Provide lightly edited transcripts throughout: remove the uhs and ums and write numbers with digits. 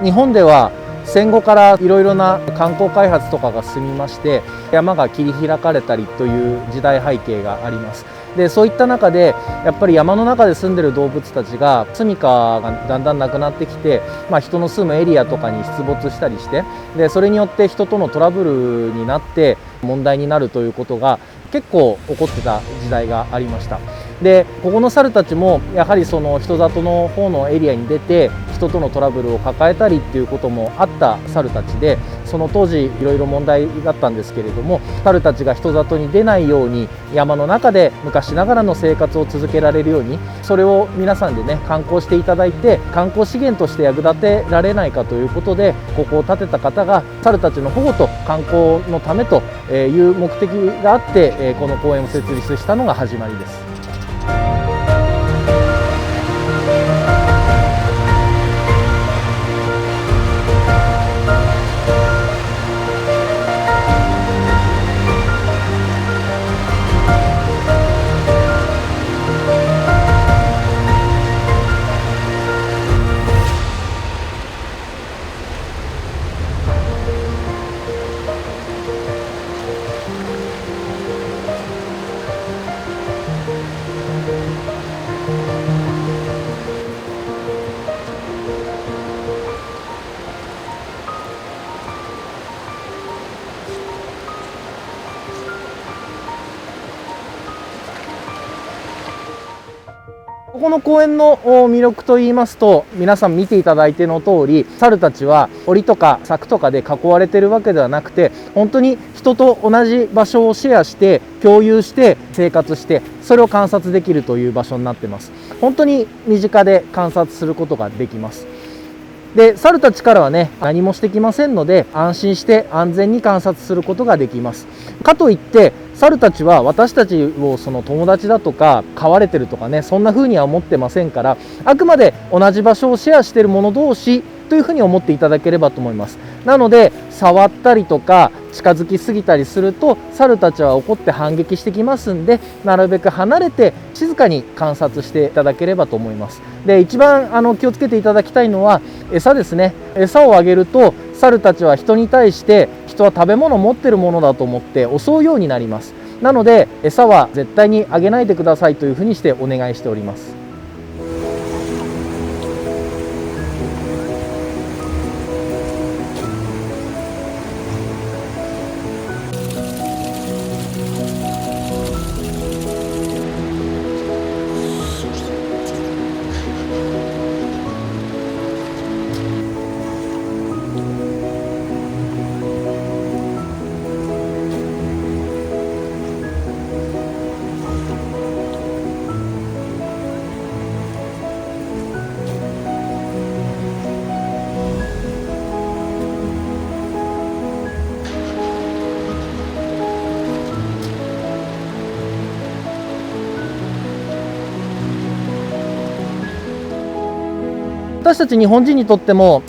日本では戦後からいろいろな観光開発とかが進みまして、山が切り開かれたりという時代背景があります。でそういった中でやっぱり山の中で住んでる動物たちが住処がだんだんなくなってきて、人の住むエリアとかに出没したりして、でそれによって人とのトラブルになって問題になるということが結構起こってた時代がありました。でここの猿たちもやはりその人里の方のエリアに出て人とのトラブルを抱えたりっていうこともあった猿たちで、その当時いろいろ問題だったんですけれども、猿たちが人里に出ないように山の中で昔ながらの生活を続けられるように、それを皆さんでね観光していただいて観光資源として役立てられないかということで、ここを建てた方が猿たちの保護と観光のためという目的があってこの公園を設立したのが始まりです。ここの公園の魅力といいますと、皆さん見ていただいての通り、猿たちは檻とか柵とかで囲われているわけではなくて、本当に人と同じ場所をシェアして共有して生活して、それを観察できるという場所になっています。本当に身近で観察することができます。で猿たちからはね何もしてきませんので、安心して安全に観察することができます。かといって猿たちは私たちをその友達だとか飼われてるとかね、そんな風には思ってませんから、あくまで同じ場所をシェアしている者同士というふうに思っていただければと思います。なので触ったりとか近づきすぎたりすると猿たちは怒って反撃してきますんで、なるべく離れて静かに観察していただければと思います。で一番気をつけていただきたいのは餌ですね。餌をあげると猿たちは人に対して人は食べ物を持ってるものだと思って襲うようになります。なので餌は絶対にあげないでくださいというふうにしてお願いしております。私たち日本人にとっても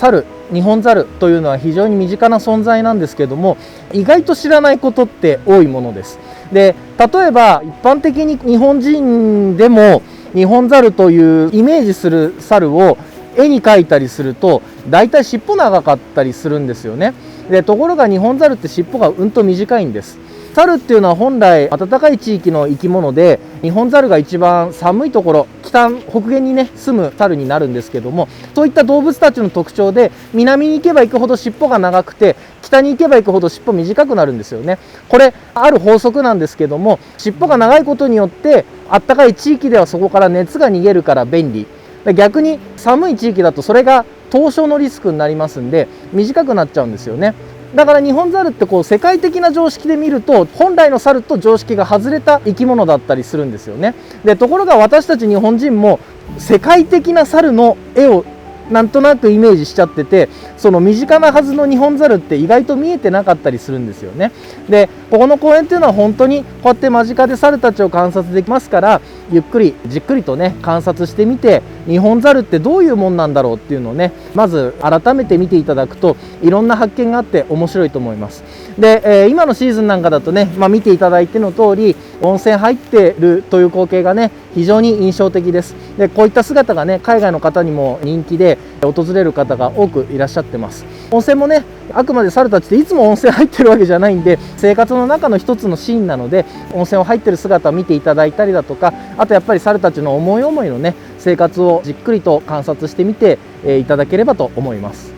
ニホンザルというのは非常に身近な存在なんですけども、意外と知らないことって多いものです。で例えば一般的に日本人でもニホンザルというイメージする猿を絵に描いたりするとだいたい尻尾長かったりするんですよね。でところがニホンザルって尻尾が短いんです。猿っていうのは本来暖かい地域の生き物で、ニホンザルが一番寒いところ北限にね住む猿になるんですけども、そういった動物たちの特徴で南に行けば行くほど尻尾が長くて北に行けば行くほど尻尾短くなるんですよね。これある法則なんですけども、尻尾が長いことによって暖かい地域ではそこから熱が逃げるから便利。逆に寒い地域だとそれが凍傷のリスクになりますんで短くなっちゃうんですよね。だからニホンザルってこう世界的な常識で見ると本来の猿と常識が外れた生き物だったりするんですよね。でところが私たち日本人も世界的な猿の絵をなんとなくイメージしちゃってて、その身近なはずのニホンザルって意外と見えてなかったりするんですよね。でここの公園っていうのは本当にこうやって間近で猿たちを観察できますから、ゆっくりじっくりとね観察してみて、ニホンザルってどういうもんなんだろうっていうのをねまず改めて見ていただくといろんな発見があって面白いと思います。で、今のシーズンなんかだとね、見ていただいての通り温泉入ってるという光景がね非常に印象的です。でこういった姿がね海外の方にも人気で訪れる方が多くいらっしゃってます。温泉もねあくまで猿たちっていつも温泉入ってるわけじゃないんで、生活の中の一つのシーンなので温泉を入ってる姿を見ていただいたりだとか、あとやっぱり猿たちの思い思いのね生活をじっくりと観察してみていただければと思います。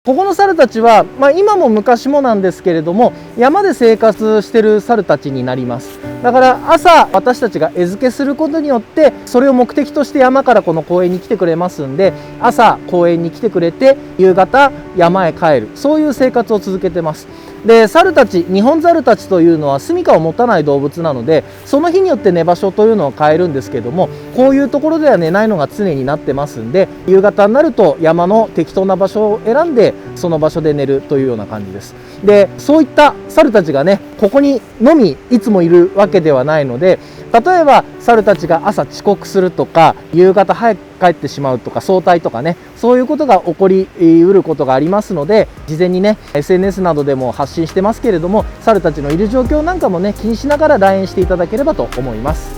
ここの猿たちは、今も昔もなんですけれども山で生活してる猿たちになります。だから朝私たちが餌付けすることによってそれを目的として山からこの公園に来てくれますんで、朝公園に来てくれて夕方山へ帰る、そういう生活を続けてます。で猿たち、ニホンザルたちというのは住処を持たない動物なので、その日によって寝場所というのを変えるんですけども、こういうところでは寝ないのが常になってますんで、夕方になると山の適当な場所を選んでその場所で寝るというような感じです。でそういった猿たちがねここにのみいつもいるわけではないので、例えば猿たちが朝遅刻するとか夕方早く帰ってしまうとか早退とかね、そういうことが起こりうることがありますので、事前にね SNS などでも発信してますけれども、猿たちのいる状況なんかもね気にしながら来園していただければと思います。